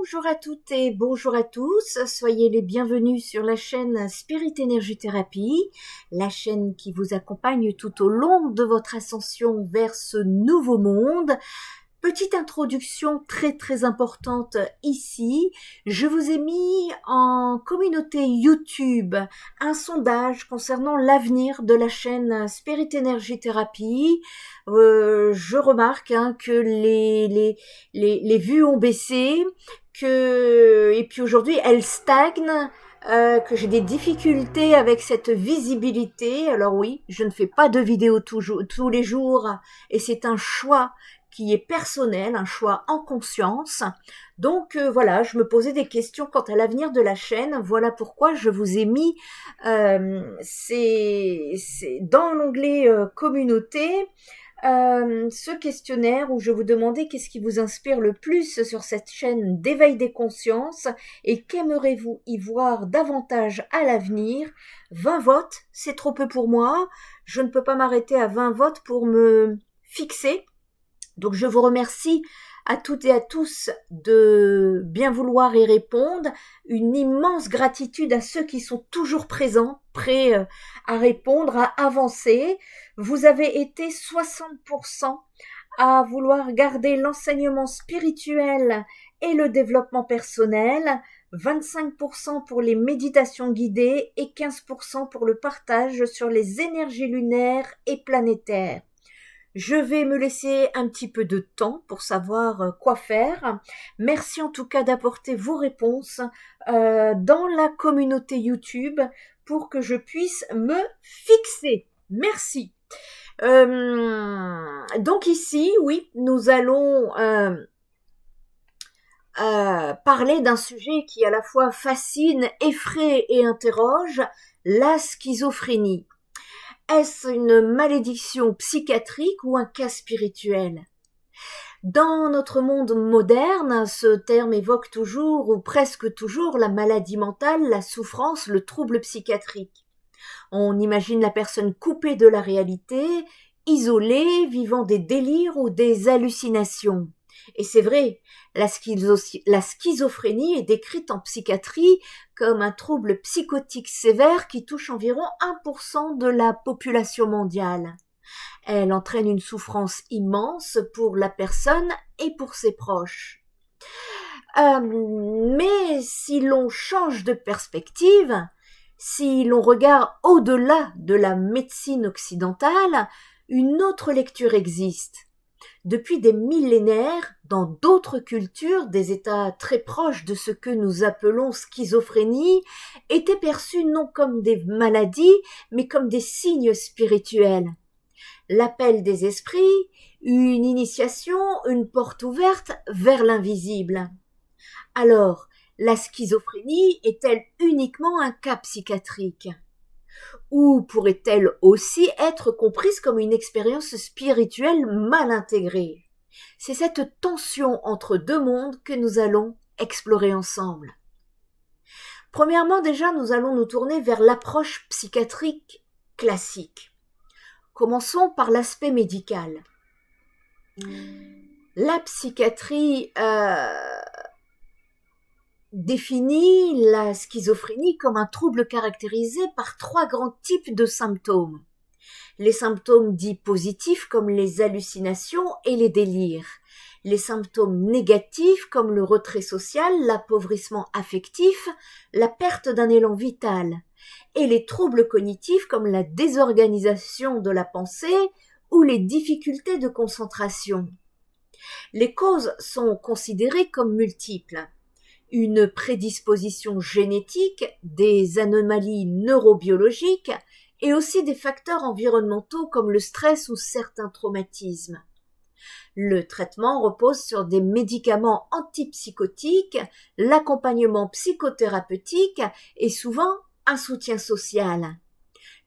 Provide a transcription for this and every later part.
Bonjour à toutes et bonjour à tous, soyez les bienvenus sur la chaîne Spirit Energy Therapy, la chaîne qui vous accompagne tout au long de votre ascension vers ce nouveau monde. Petite introduction très importante ici, je vous ai mis en communauté YouTube un sondage concernant l'avenir de la chaîne Spirit Energy Therapy. Je remarque que les vues ont baissé, et puis aujourd'hui elles stagnent. Que j'ai des difficultés avec cette visibilité. Alors oui, je ne fais pas de vidéos tous les jours et c'est un choix qui est personnel, un choix en conscience. Donc voilà, je me posais des questions quant à l'avenir de la chaîne. Voilà pourquoi je vous ai mis c'est dans l'onglet communauté ce questionnaire où je vous demandais qu'est-ce qui vous inspire le plus sur cette chaîne d'éveil des consciences et qu'aimerez-vous y voir davantage à l'avenir. 20 votes, c'est trop peu pour moi. Je ne peux pas m'arrêter à 20 votes pour me fixer. Donc je vous remercie à toutes et à tous de bien vouloir y répondre. Une immense gratitude à ceux qui sont toujours présents, prêts à répondre, à avancer. Vous avez été 60% à vouloir garder l'enseignement spirituel et le développement personnel, 25% pour les méditations guidées et 15% pour le partage sur les énergies lunaires et planétaires. Je vais me laisser un petit peu de temps pour savoir quoi faire. Merci en tout cas d'apporter vos réponses dans la communauté YouTube pour que je puisse me fixer. Merci. Donc ici, oui, nous allons parler d'un sujet qui à la fois fascine, effraie et interroge, la schizophrénie. Est-ce une malédiction psychiatrique ou un cas spirituel? Dans notre monde moderne, ce terme évoque toujours ou presque toujours la maladie mentale, la souffrance, le trouble psychiatrique. On imagine la personne coupée de la réalité, isolée, vivant des délires ou des hallucinations. Et c'est vrai, la schizophrénie est décrite en psychiatrie comme un trouble psychotique sévère qui touche environ 1% de la population mondiale. Elle entraîne une souffrance immense pour la personne et pour ses proches. Mais si l'on change de perspective, si l'on regarde au-delà de la médecine occidentale, une autre lecture existe. Depuis des millénaires, dans d'autres cultures, des états très proches de ce que nous appelons schizophrénie étaient perçus non comme des maladies, mais comme des signes spirituels. L'appel des esprits, une initiation, une porte ouverte vers l'invisible. Alors, la schizophrénie est-elle uniquement un cas psychiatrique ? Ou pourrait-elle aussi être comprise comme une expérience spirituelle mal intégrée? C'est cette tension entre deux mondes que nous allons explorer ensemble. Premièrement, déjà, nous allons nous tourner vers l'approche psychiatrique classique. Commençons par l'aspect médical. La psychiatrie définit la schizophrénie comme un trouble caractérisé par 3 grands types de symptômes. Les symptômes dits positifs comme les hallucinations et les délires. Les symptômes négatifs comme le retrait social, l'appauvrissement affectif, la perte d'un élan vital. Et les troubles cognitifs comme la désorganisation de la pensée ou les difficultés de concentration. Les causes sont considérées comme multiples. Une prédisposition génétique, des anomalies neurobiologiques et aussi des facteurs environnementaux comme le stress ou certains traumatismes. Le traitement repose sur des médicaments antipsychotiques, l'accompagnement psychothérapeutique et souvent un soutien social.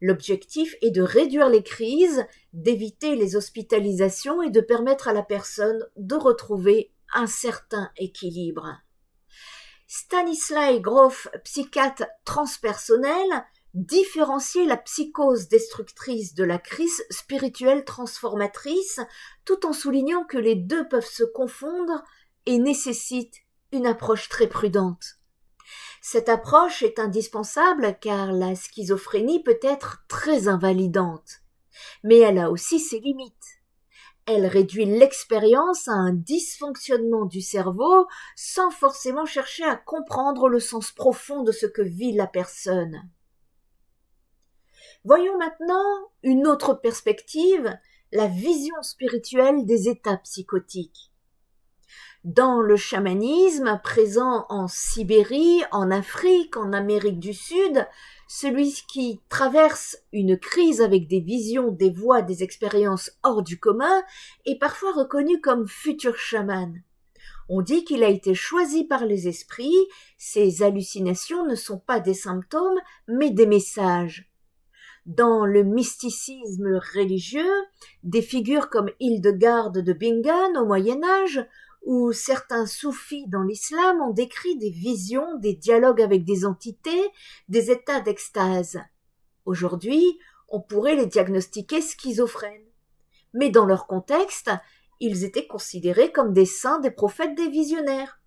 L'objectif est de réduire les crises, d'éviter les hospitalisations et de permettre à la personne de retrouver un certain équilibre. Stanislav Grof, psychiatre transpersonnel, différenciait la psychose destructrice de la crise spirituelle transformatrice, tout en soulignant que les deux peuvent se confondre et nécessitent une approche très prudente. Cette approche est indispensable car la schizophrénie peut être très invalidante, mais elle a aussi ses limites. Elle réduit l'expérience à un dysfonctionnement du cerveau sans forcément chercher à comprendre le sens profond de ce que vit la personne. Voyons maintenant une autre perspective, la vision spirituelle des états psychotiques. Dans le chamanisme présent en Sibérie, en Afrique, en Amérique du Sud, celui qui traverse une crise avec des visions, des voix, des expériences hors du commun est parfois reconnu comme futur chaman. On dit qu'il a été choisi par les esprits, ces hallucinations ne sont pas des symptômes, mais des messages. Dans le mysticisme religieux, des figures comme Hildegarde de Bingen au Moyen-Âge ou certains soufis dans l'islam ont décrit des visions, des dialogues avec des entités, des états d'extase. Aujourd'hui, on pourrait les diagnostiquer schizophrènes. Mais dans leur contexte, ils étaient considérés comme des saints, des prophètes, des visionnaires.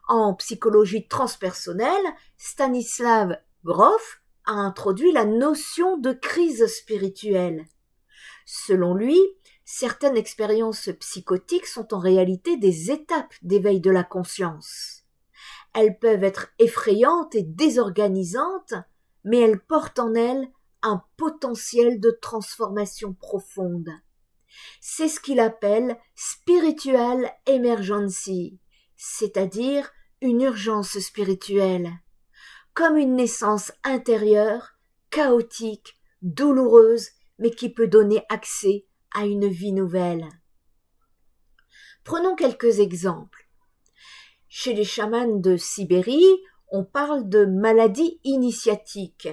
En psychologie transpersonnelle, Stanislav Grof a introduit la notion de crise spirituelle. Selon lui, certaines expériences psychotiques sont en réalité des étapes d'éveil de la conscience. Elles peuvent être effrayantes et désorganisantes, mais elles portent en elles un potentiel de transformation profonde. C'est ce qu'il appelle spiritual emergency, c'est-à-dire une urgence spirituelle, comme une naissance intérieure, chaotique, douloureuse, mais qui peut donner accès à une vie nouvelle. Prenons quelques exemples. Chez les chamans de Sibérie, on parle de maladie initiatique.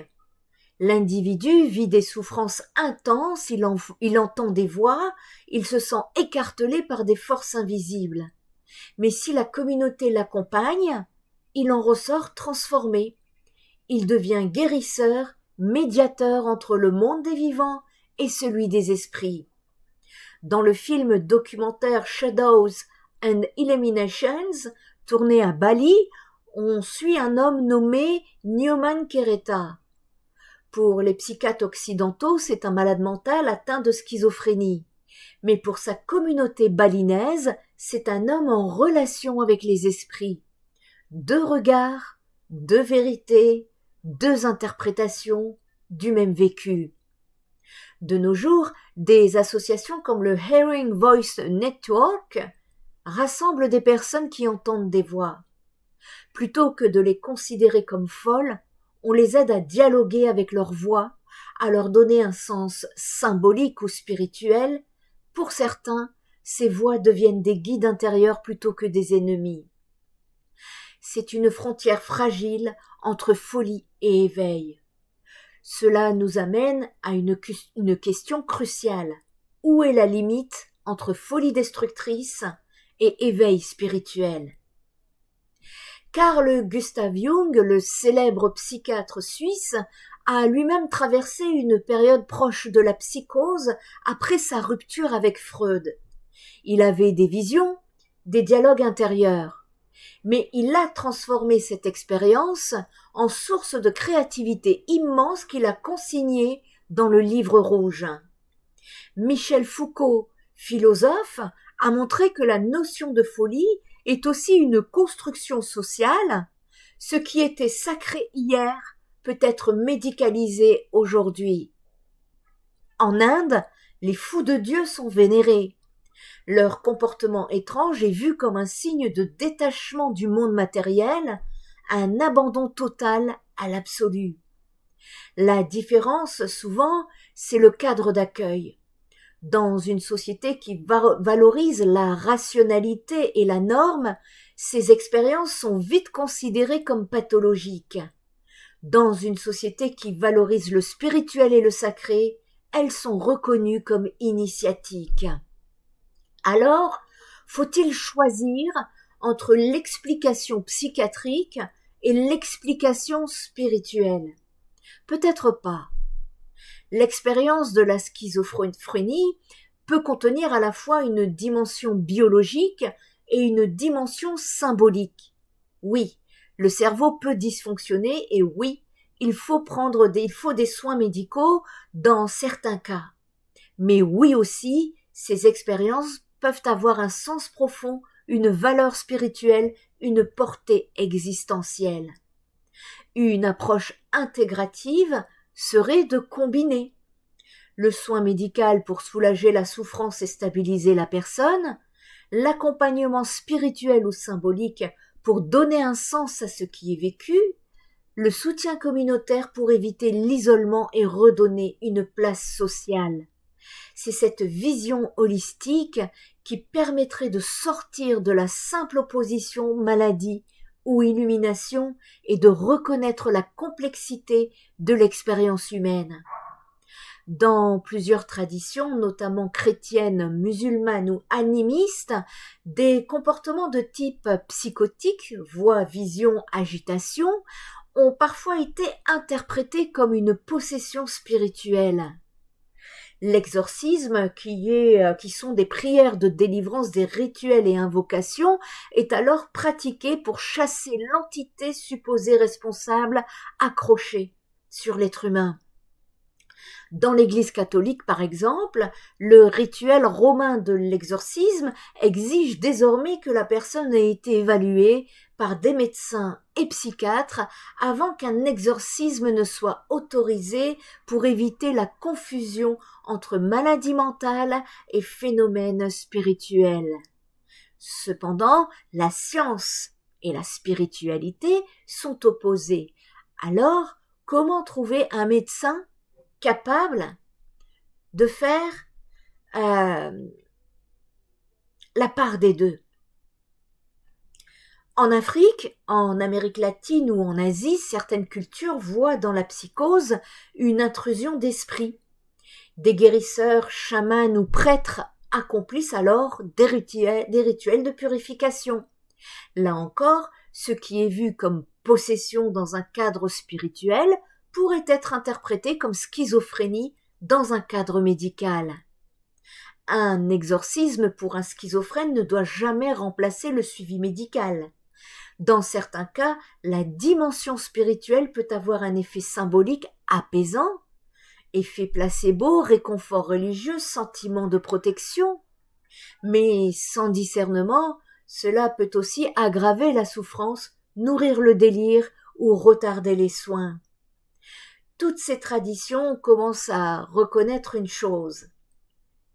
L'individu vit des souffrances intenses, il entend des voix, il se sent écartelé par des forces invisibles. Mais si la communauté l'accompagne, il en ressort transformé. Il devient guérisseur, médiateur entre le monde des vivants et celui des esprits. Dans le film documentaire Shadows and Illuminations, tourné à Bali, on suit un homme nommé Nyoman Kereta. Pour les psychiatres occidentaux, c'est un malade mental atteint de schizophrénie. Mais pour sa communauté balinaise, c'est un homme en relation avec les esprits. 2 regards, 2 vérités, 2 interprétations du même vécu. De nos jours, des associations comme le Hearing Voice Network rassemblent des personnes qui entendent des voix. Plutôt que de les considérer comme folles, on les aide à dialoguer avec leur voix, à leur donner un sens symbolique ou spirituel. Pour certains, ces voix deviennent des guides intérieurs plutôt que des ennemis. C'est une frontière fragile entre folie et éveil. Cela nous amène à une question cruciale. Où est la limite entre folie destructrice et éveil spirituel? Carl Gustav Jung, le célèbre psychiatre suisse, a lui-même traversé une période proche de la psychose après sa rupture avec Freud. Il avait des visions, des dialogues intérieurs. Mais il a transformé cette expérience en source de créativité immense qu'il a consignée dans le livre rouge. Michel Foucault, philosophe, a montré que la notion de folie est aussi une construction sociale. Ce qui était sacré hier peut être médicalisé aujourd'hui. En Inde, les fous de Dieu sont vénérés. Leur comportement étrange est vu comme un signe de détachement du monde matériel, un abandon total à l'absolu. La différence, souvent, c'est le cadre d'accueil. Dans une société qui valorise la rationalité et la norme, ces expériences sont vite considérées comme pathologiques. Dans une société qui valorise le spirituel et le sacré, elles sont reconnues comme initiatiques. Alors, faut-il choisir entre l'explication psychiatrique et l'explication spirituelle? Peut-être pas. L'expérience de la schizophrénie peut contenir à la fois une dimension biologique, et une dimension symbolique. Oui, le cerveau peut dysfonctionner et oui, il faut des soins médicaux dans certains cas. Mais oui aussi, ces expériences peuvent avoir un sens profond, une valeur spirituelle, une portée existentielle. Une approche intégrative serait de combiner le soin médical pour soulager la souffrance et stabiliser la personne, l'accompagnement spirituel ou symbolique pour donner un sens à ce qui est vécu, le soutien communautaire pour éviter l'isolement et redonner une place sociale. C'est cette vision holistique qui permettrait de sortir de la simple opposition maladie ou illumination et de reconnaître la complexité de l'expérience humaine. Dans plusieurs traditions, notamment chrétiennes, musulmanes ou animistes, des comportements de type psychotique, voix, vision, agitation, ont parfois été interprétés comme une possession spirituelle. L'exorcisme, qui sont des prières de délivrance, des rituels et invocations, est alors pratiqué pour chasser l'entité supposée responsable accrochée sur l'être humain. Dans l'Église catholique, par exemple, le rituel romain de l'exorcisme exige désormais que la personne ait été évaluée par des médecins et psychiatres avant qu'un exorcisme ne soit autorisé pour éviter la confusion entre maladie mentale et phénomène spirituel. Cependant, la science et la spiritualité sont opposées. Alors, comment trouver un médecin capable de faire la part des deux? En Afrique, en Amérique latine ou en Asie, certaines cultures voient dans la psychose une intrusion d'esprit. Des guérisseurs, chamans ou prêtres accomplissent alors des rituels de purification. Là encore, ce qui est vu comme possession dans un cadre spirituel pourrait être interprété comme schizophrénie dans un cadre médical. Un exorcisme pour un schizophrène ne doit jamais remplacer le suivi médical. Dans certains cas, la dimension spirituelle peut avoir un effet symbolique apaisant, effet placebo, réconfort religieux, sentiment de protection. Mais sans discernement, cela peut aussi aggraver la souffrance, nourrir le délire ou retarder les soins. Toutes ces traditions commencent à reconnaître une chose.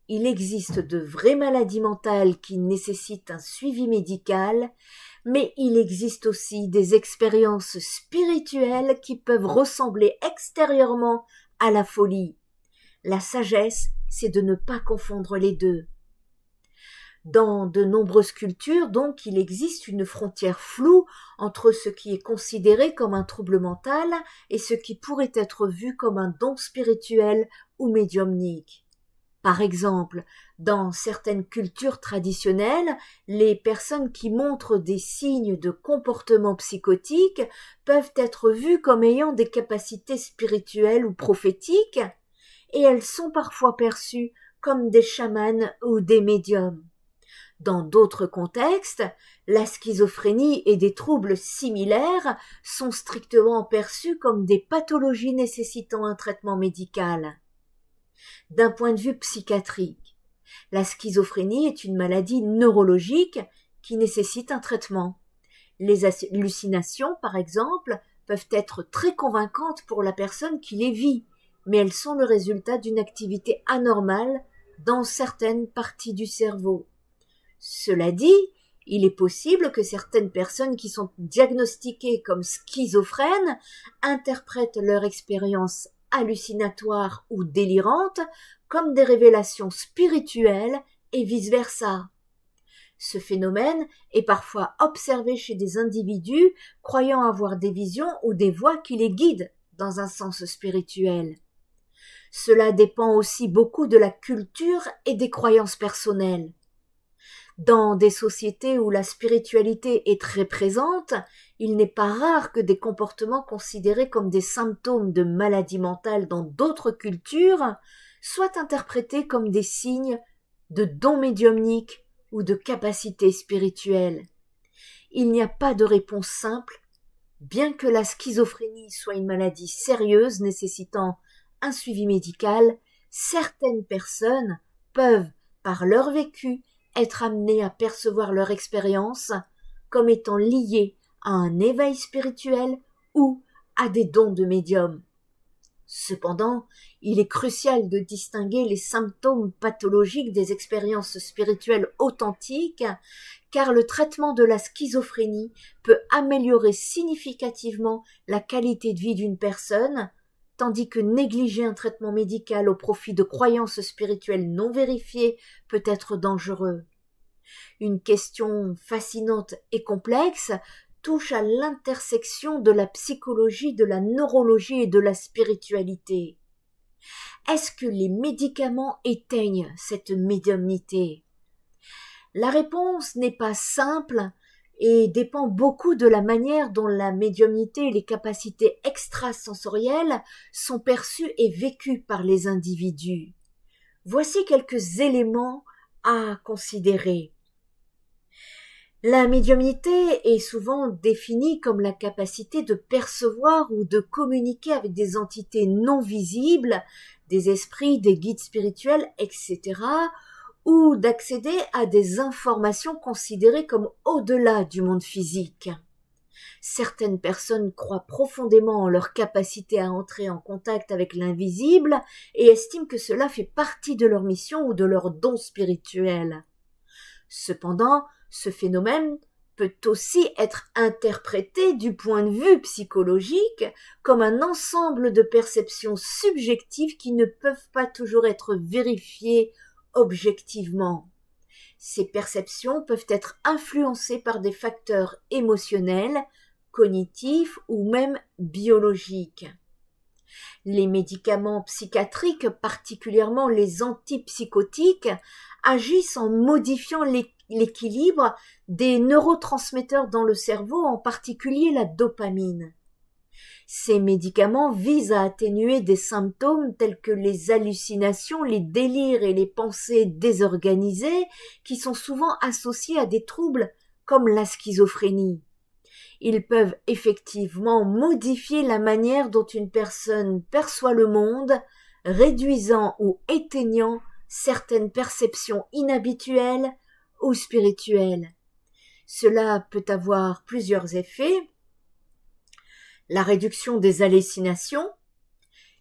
Il existe de vraies maladies mentales qui nécessitent un suivi médical, mais il existe aussi des expériences spirituelles qui peuvent ressembler extérieurement à la folie. La sagesse, c'est de ne pas confondre les deux. Dans de nombreuses cultures, donc, il existe une frontière floue entre ce qui est considéré comme un trouble mental et ce qui pourrait être vu comme un don spirituel ou médiumnique. Par exemple, dans certaines cultures traditionnelles, les personnes qui montrent des signes de comportement psychotique peuvent être vues comme ayant des capacités spirituelles ou prophétiques, et elles sont parfois perçues comme des chamans ou des médiums. Dans d'autres contextes, la schizophrénie et des troubles similaires sont strictement perçus comme des pathologies nécessitant un traitement médical. D'un point de vue psychiatrique, la schizophrénie est une maladie neurologique qui nécessite un traitement. Les hallucinations, par exemple, peuvent être très convaincantes pour la personne qui les vit, mais elles sont le résultat d'une activité anormale dans certaines parties du cerveau. Cela dit, il est possible que certaines personnes qui sont diagnostiquées comme schizophrènes interprètent leur expérience hallucinatoire ou délirante comme des révélations spirituelles et vice-versa. Ce phénomène est parfois observé chez des individus croyant avoir des visions ou des voix qui les guident dans un sens spirituel. Cela dépend aussi beaucoup de la culture et des croyances personnelles. Dans des sociétés où la spiritualité est très présente, il n'est pas rare que des comportements considérés comme des symptômes de maladie mentale dans d'autres cultures soient interprétés comme des signes de dons médiumniques ou de capacité spirituelle. Il n'y a pas de réponse simple, bien que la schizophrénie soit une maladie sérieuse nécessitant un suivi médical, certaines personnes peuvent, par leur vécu, être amenées à percevoir leur expérience comme étant liée à un éveil spirituel ou à des dons de médium. Cependant, il est crucial de distinguer les symptômes pathologiques des expériences spirituelles authentiques, car le traitement de la schizophrénie peut améliorer significativement la qualité de vie d'une personne, tandis que négliger un traitement médical au profit de croyances spirituelles non vérifiées peut être dangereux. Une question fascinante et complexe touche à l'intersection de la psychologie, de la neurologie et de la spiritualité. Est-ce que les médicaments éteignent cette médiumnité? La réponse n'est pas simple et dépend beaucoup de la manière dont la médiumnité et les capacités extrasensorielles sont perçues et vécues par les individus. Voici quelques éléments à considérer. La médiumnité est souvent définie comme la capacité de percevoir ou de communiquer avec des entités non visibles, des esprits, des guides spirituels, etc., ou d'accéder à des informations considérées comme au-delà du monde physique. Certaines personnes croient profondément en leur capacité à entrer en contact avec l'invisible et estiment que cela fait partie de leur mission ou de leur don spirituel. Cependant, ce phénomène peut aussi être interprété du point de vue psychologique comme un ensemble de perceptions subjectives qui ne peuvent pas toujours être vérifiées objectivement. Ces perceptions peuvent être influencées par des facteurs émotionnels, cognitifs ou même biologiques. Les médicaments psychiatriques, particulièrement les antipsychotiques, agissent en modifiant l'équilibre des neurotransmetteurs dans le cerveau, en particulier la dopamine. Ces médicaments visent à atténuer des symptômes tels que les hallucinations, les délires et les pensées désorganisées qui sont souvent associés à des troubles comme la schizophrénie. Ils peuvent effectivement modifier la manière dont une personne perçoit le monde, réduisant ou éteignant certaines perceptions inhabituelles ou spirituelles. Cela peut avoir plusieurs effets. La réduction des hallucinations.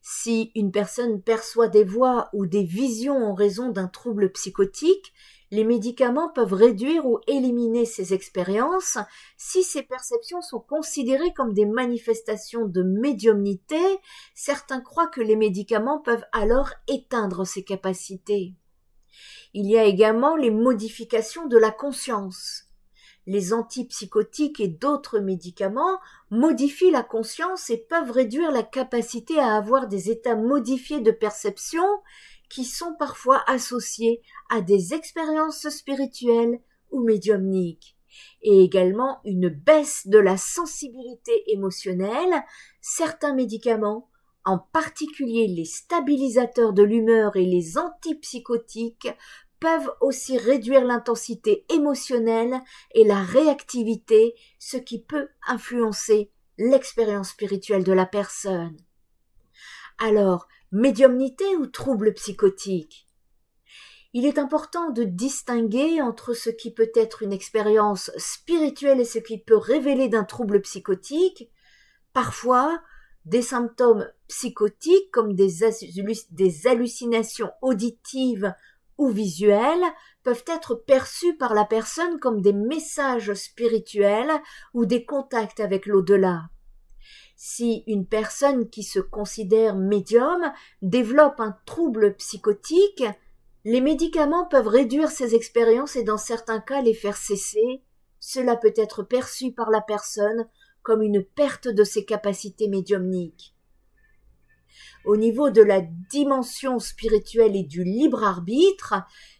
Si une personne perçoit des voix ou des visions en raison d'un trouble psychotique, les médicaments peuvent réduire ou éliminer ces expériences si ces perceptions sont considérées comme des manifestations de médiumnité. Certains croient que les médicaments peuvent alors éteindre ces capacités. Il y a également les modifications de la conscience. Les antipsychotiques et d'autres médicaments modifient la conscience et peuvent réduire la capacité à avoir des états modifiés de perception qui sont parfois associés à des expériences spirituelles ou médiumniques, et également une baisse de la sensibilité émotionnelle. Certains médicaments, en particulier les stabilisateurs de l'humeur et les antipsychotiques, peuvent aussi réduire l'intensité émotionnelle et la réactivité, ce qui peut influencer l'expérience spirituelle de la personne. Alors, médiumnité ou trouble psychotique? Il est important de distinguer entre ce qui peut être une expérience spirituelle et ce qui peut révéler d'un trouble psychotique. Parfois, des symptômes psychotiques comme des hallucinations auditives ou visuels peuvent être perçus par la personne comme des messages spirituels ou des contacts avec l'au-delà. Si une personne qui se considère médium développe un trouble psychotique, les médicaments peuvent réduire ces expériences et dans certains cas les faire cesser. Cela peut être perçu par la personne comme une perte de ses capacités médiumniques. Au niveau de la dimension spirituelle et du libre arbitre,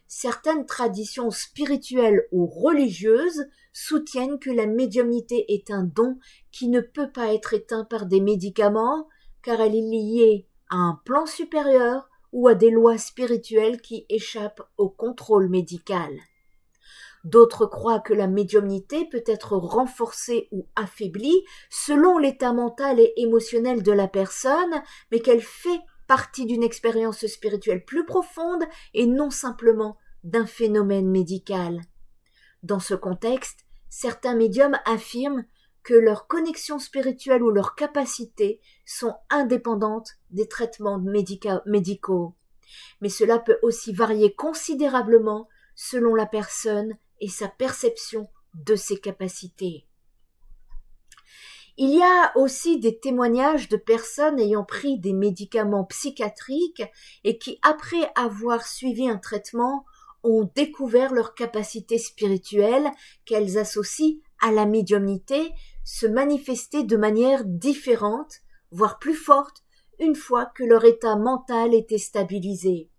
certaines traditions spirituelles ou religieuses soutiennent que la médiumnité est un don qui ne peut pas être éteint par des médicaments, car elle est liée à un plan supérieur ou à des lois spirituelles qui échappent au contrôle médical. D'autres croient que la médiumnité peut être renforcée ou affaiblie selon l'état mental et émotionnel de la personne, mais qu'elle fait partie d'une expérience spirituelle plus profonde et non simplement d'un phénomène médical. Dans ce contexte, certains médiums affirment que leurs connexions spirituelles ou leurs capacités sont indépendantes des traitements médicaux. Mais cela peut aussi varier considérablement selon la personne et sa perception de ses capacités. Il y a aussi des témoignages de personnes ayant pris des médicaments psychiatriques et qui, après avoir suivi un traitement, ont découvert leurs capacités spirituelles qu'elles associent à la médiumnité se manifester de manière différente, voire plus forte, une fois que leur état mental était stabilisé.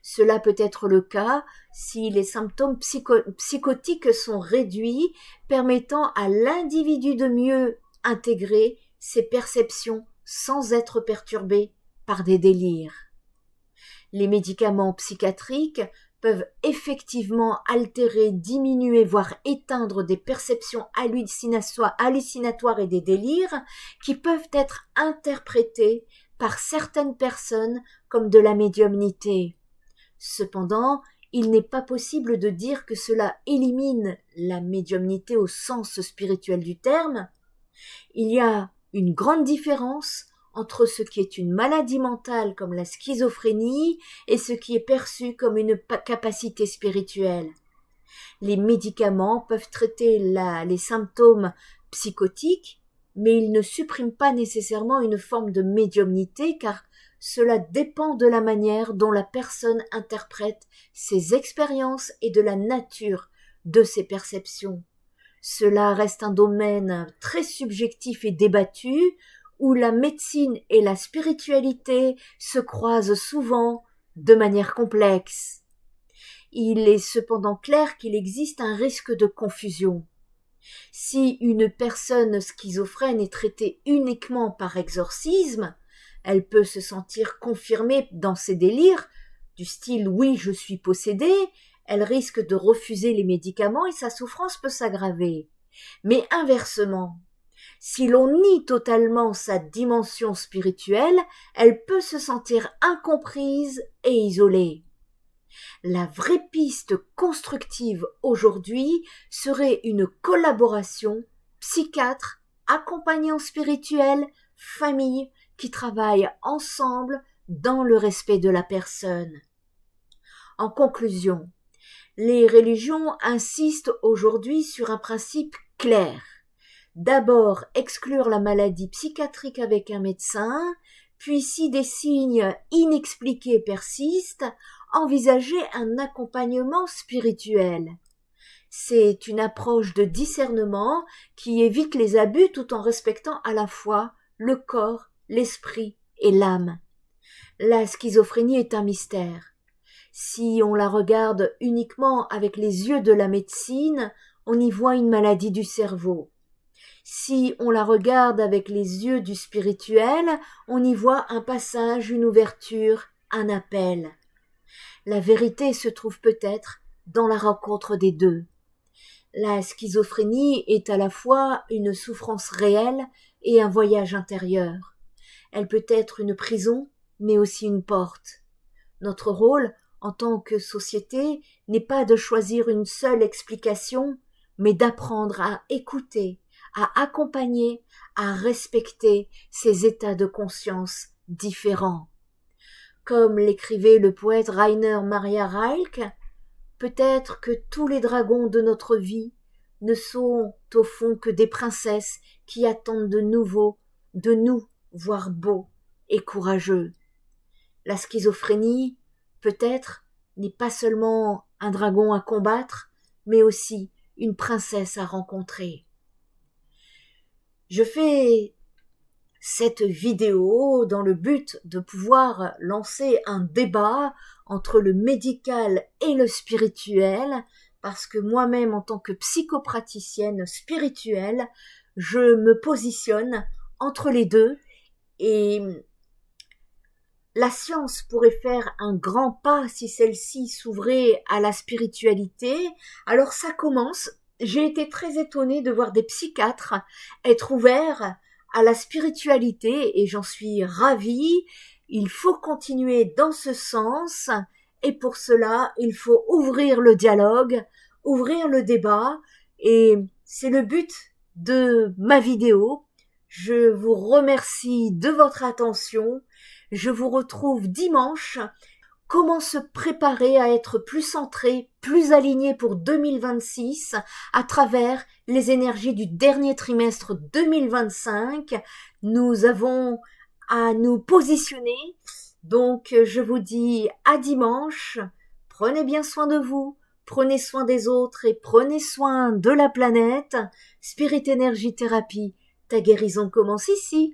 Cela peut être le cas si les symptômes psychotiques sont réduits, permettant à l'individu de mieux intégrer ses perceptions sans être perturbé par des délires. Les médicaments psychiatriques peuvent effectivement altérer, diminuer, voire éteindre des perceptions hallucinatoires et des délires qui peuvent être interprétés par certaines personnes comme de la médiumnité. Cependant, il n'est pas possible de dire que cela élimine la médiumnité au sens spirituel du terme. Il y a une grande différence entre ce qui est une maladie mentale comme la schizophrénie et ce qui est perçu comme une capacité spirituelle. Les médicaments peuvent traiter les symptômes psychotiques, mais ils ne suppriment pas nécessairement une forme de médiumnité car cela dépend de la manière dont la personne interprète ses expériences et de la nature de ses perceptions. Cela reste un domaine très subjectif et débattu, où la médecine et la spiritualité se croisent souvent de manière complexe. Il est cependant clair qu'il existe un risque de confusion. Si une personne schizophrène est traitée uniquement par exorcisme, elle peut se sentir confirmée dans ses délires, du style « oui, je suis possédée », elle risque de refuser les médicaments et sa souffrance peut s'aggraver. Mais inversement, si l'on nie totalement sa dimension spirituelle, elle peut se sentir incomprise et isolée. La vraie piste constructive aujourd'hui serait une collaboration psychiatre, accompagnant spirituel, famille qui travaillent ensemble dans le respect de la personne. En conclusion, les religions insistent aujourd'hui sur un principe clair. D'abord, exclure la maladie psychiatrique avec un médecin, puis si des signes inexpliqués persistent, envisager un accompagnement spirituel. C'est une approche de discernement qui évite les abus tout en respectant à la fois le corps, l'esprit et l'âme. La schizophrénie est un mystère. Si on la regarde uniquement avec les yeux de la médecine, on y voit une maladie du cerveau. Si on la regarde avec les yeux du spirituel, on y voit un passage, une ouverture, un appel. La vérité se trouve peut-être dans la rencontre des deux. La schizophrénie est à la fois une souffrance réelle et un voyage intérieur. Elle peut être une prison, mais aussi une porte. Notre rôle, en tant que société, n'est pas de choisir une seule explication, mais d'apprendre à écouter, à accompagner, à respecter ces états de conscience différents. Comme l'écrivait le poète Rainer Maria Rilke, peut-être que tous les dragons de notre vie ne sont au fond que des princesses qui attendent de nous voir beaux et courageux. La schizophrénie, peut-être, n'est pas seulement un dragon à combattre, mais aussi une princesse à rencontrer. Je fais cette vidéo dans le but de pouvoir lancer un débat entre le médical et le spirituel, parce que moi-même, en tant que psychopraticienne spirituelle, je me positionne entre les deux et La science pourrait faire un grand pas si celle-ci s'ouvrait à la spiritualité. Alors ça commence. J'ai été très étonnée de voir des psychiatres être ouverts à la spiritualité et j'en suis ravie. Il faut continuer dans ce sens et pour cela, il faut ouvrir le dialogue, ouvrir le débat et c'est le but de ma vidéo. Je vous remercie de votre attention. Je vous retrouve dimanche. Comment se préparer à être plus centré, plus aligné pour 2026 à travers les énergies du dernier trimestre 2025. Nous avons à nous positionner. Donc, je vous dis à dimanche. Prenez bien soin de vous, prenez soin des autres et prenez soin de la planète. Spirit Energy Thérapie, ta guérison commence ici.